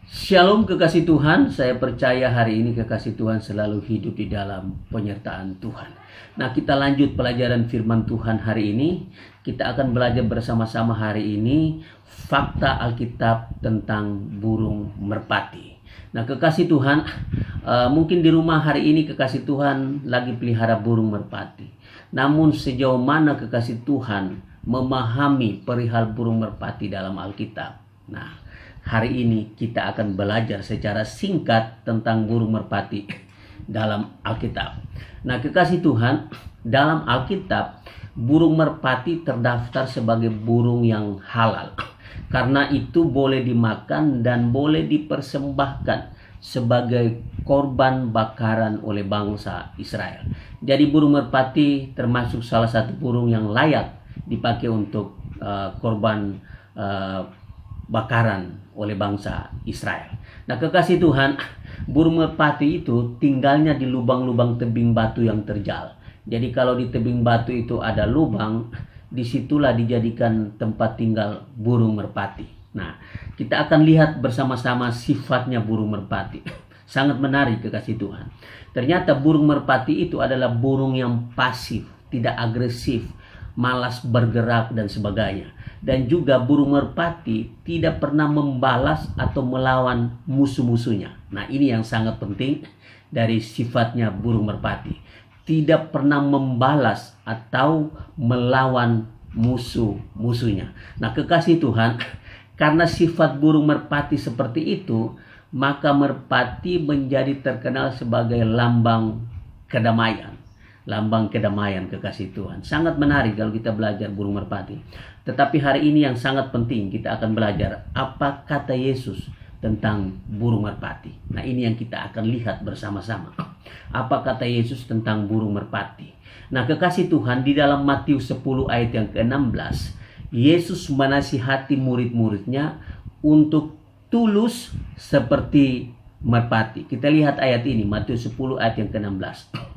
Shalom kekasih Tuhan, saya percaya hari ini kekasih Tuhan selalu hidup di dalam penyertaan Tuhan. Nah, kita lanjut pelajaran firman Tuhan hari ini. Kita akan belajar bersama-sama hari ini fakta Alkitab tentang burung merpati. Nah, kekasih Tuhan, mungkin di rumah hari ini kekasih Tuhan lagi pelihara burung merpati. Namun sejauh mana kekasih Tuhan memahami perihal burung merpati dalam Alkitab? Nah, hari ini kita akan belajar secara singkat tentang burung merpati dalam Alkitab. Nah, kekasih Tuhan, dalam Alkitab burung merpati terdaftar sebagai burung yang halal. Karena itu boleh dimakan dan boleh dipersembahkan sebagai korban bakaran oleh bangsa Israel. Jadi burung merpati termasuk salah satu burung yang layak dipakai untuk korban bakaran oleh bangsa Israel. Nah, kekasih Tuhan, burung merpati itu tinggalnya di lubang-lubang tebing batu yang terjal. Jadi kalau di tebing batu itu ada lubang, disitulah dijadikan tempat tinggal burung merpati. Nah, kita akan lihat bersama-sama sifatnya burung merpati. Sangat menarik kekasih Tuhan. Ternyata burung merpati itu adalah burung yang pasif, tidak agresif, malas bergerak dan sebagainya. Dan juga burung merpati tidak pernah membalas atau melawan musuh-musuhnya. Nah, ini yang sangat penting dari sifatnya burung merpati. Tidak pernah membalas atau melawan musuh-musuhnya. Nah, kekasih Tuhan, karena sifat burung merpati seperti itu, maka merpati menjadi terkenal sebagai lambang kedamaian. Lambang kedamaian kekasih Tuhan. Sangat menarik kalau kita belajar burung merpati. Tetapi hari ini yang sangat penting kita akan belajar apa kata Yesus tentang burung merpati. Nah, ini yang kita akan lihat bersama-sama. Apa kata Yesus tentang burung merpati. Nah, kekasih Tuhan, di dalam Matius 10 ayat yang ke-16, Yesus menasihati murid-muridnya untuk tulus seperti merpati. Kita lihat ayat ini, Matius 10 ayat yang ke-16.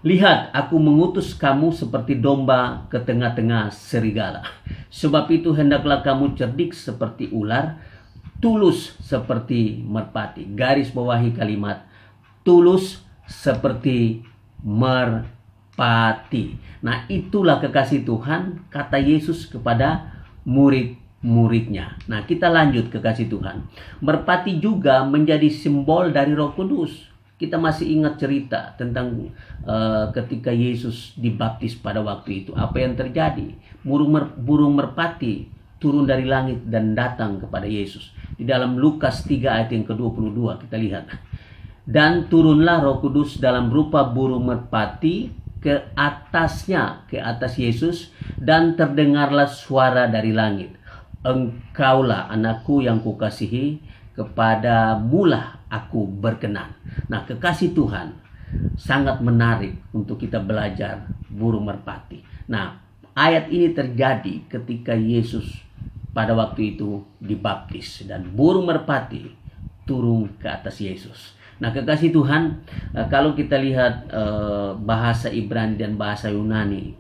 Lihat, aku mengutus kamu seperti domba ke tengah-tengah serigala. Sebab itu hendaklah kamu cerdik seperti ular, tulus seperti merpati. Garis bawahi kalimat tulus seperti merpati. Nah, itulah kekasih Tuhan kata Yesus kepada murid-muridnya. Nah, kita lanjut kekasih Tuhan. Merpati juga menjadi simbol dari Roh Kudus. Kita masih ingat cerita tentang ketika Yesus dibaptis pada waktu itu. Apa yang terjadi? Burung merpati turun dari langit dan datang kepada Yesus. Di dalam Lukas 3 ayat yang ke-22 kita lihat. Dan turunlah Roh Kudus dalam rupa burung merpati ke atasnya, ke atas Yesus. Dan terdengarlah suara dari langit. Engkaulah anakku yang kukasihi, kepada mulah aku berkenan. Nah, kekasih Tuhan, sangat menarik untuk kita belajar burung merpati. Nah, ayat ini terjadi ketika Yesus pada waktu itu dibaptis dan burung merpati turun ke atas Yesus. Nah, kekasih Tuhan, kalau kita lihat bahasa Ibrani dan bahasa Yunani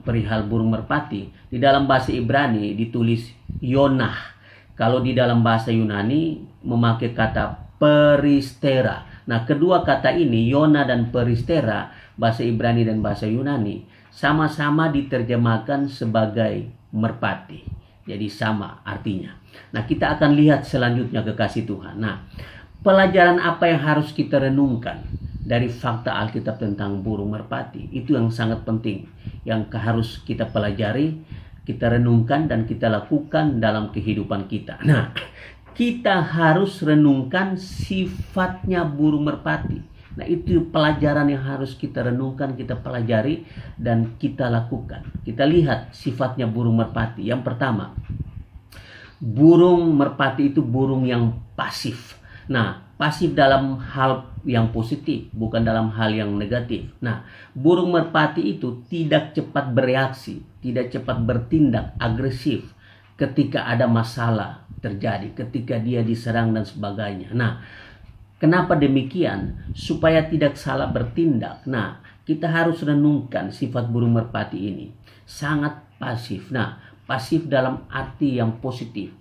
perihal burung merpati, di dalam bahasa Ibrani ditulis Yonah. Kalau di dalam bahasa Yunani memakai kata peristera. Nah, kedua kata ini, Yona dan peristera, bahasa Ibrani dan bahasa Yunani, sama-sama diterjemahkan sebagai merpati. Jadi sama artinya. Nah, kita akan lihat selanjutnya kekasih Tuhan. Nah, pelajaran apa yang harus kita renungkan dari fakta Alkitab tentang burung merpati? Itu yang sangat penting, yang harus kita pelajari, kita renungkan dan kita lakukan dalam kehidupan kita. Nah, kita harus renungkan sifatnya burung merpati. Nah, itu pelajaran yang harus kita renungkan, kita pelajari dan kita lakukan. Kita lihat sifatnya burung merpati. Yang pertama, burung merpati itu burung yang pasif. Nah, pasif dalam hal yang positif, bukan dalam hal yang negatif. Nah, burung merpati itu tidak cepat bereaksi, tidak cepat bertindak agresif ketika ada masalah terjadi, ketika dia diserang dan sebagainya. Nah, kenapa demikian? Supaya tidak salah bertindak. Nah, kita harus renungkan sifat burung merpati ini. Sangat pasif. Nah, pasif dalam arti yang positif.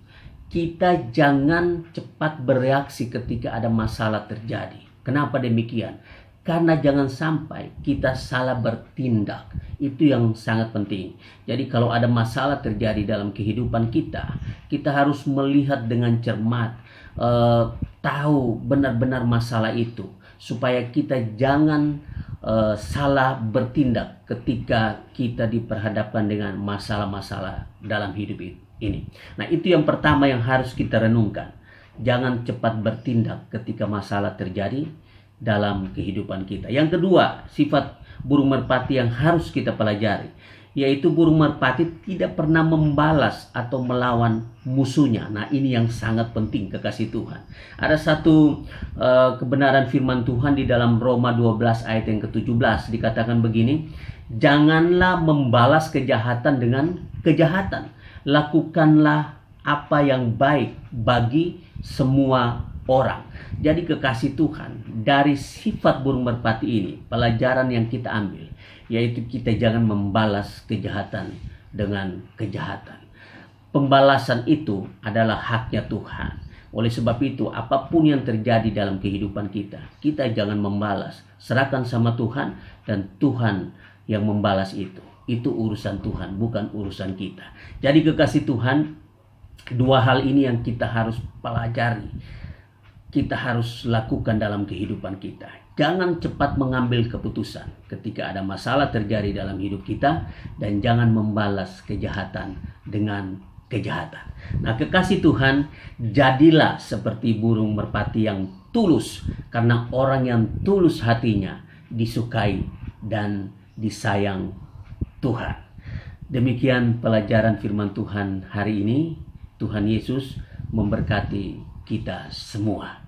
kita jangan cepat bereaksi ketika ada masalah terjadi. Kenapa demikian? Karena jangan sampai kita salah bertindak. Itu yang sangat penting. Jadi kalau ada masalah terjadi dalam kehidupan kita, kita harus melihat dengan cermat, tahu benar-benar masalah itu, supaya kita jangan salah bertindak ketika kita diperhadapkan dengan masalah-masalah dalam hidup ini. Nah, itu yang pertama yang harus kita renungkan. Jangan cepat bertindak ketika masalah terjadi dalam kehidupan kita. Yang kedua, sifat burung merpati yang harus kita pelajari, yaitu burung merpati tidak pernah membalas atau melawan musuhnya. Nah, ini yang sangat penting, kekasih Tuhan. Ada satu kebenaran firman Tuhan di dalam Roma 12 ayat yang ke-17, dikatakan begini, janganlah membalas kejahatan dengan kejahatan, lakukanlah apa yang baik bagi semua orang. Jadi kekasih Tuhan, dari sifat burung merpati ini, pelajaran yang kita ambil, yaitu kita jangan membalas kejahatan dengan kejahatan. Pembalasan itu adalah haknya Tuhan. Oleh sebab itu, apapun yang terjadi dalam kehidupan kita, kita jangan membalas. Serahkan sama Tuhan, dan Tuhan yang membalas itu. Itu urusan Tuhan, bukan urusan kita. Jadi kekasih Tuhan, dua hal ini yang kita harus pelajari, kita harus lakukan dalam kehidupan kita. Jangan cepat mengambil keputusan ketika ada masalah terjadi dalam hidup kita, dan jangan membalas kejahatan dengan kejahatan. Nah, kekasih Tuhan, jadilah seperti burung merpati yang tulus, karena orang yang tulus hatinya disukai dan disayang Tuhan. Demikian pelajaran firman Tuhan hari ini. Tuhan Yesus memberkati kita semua.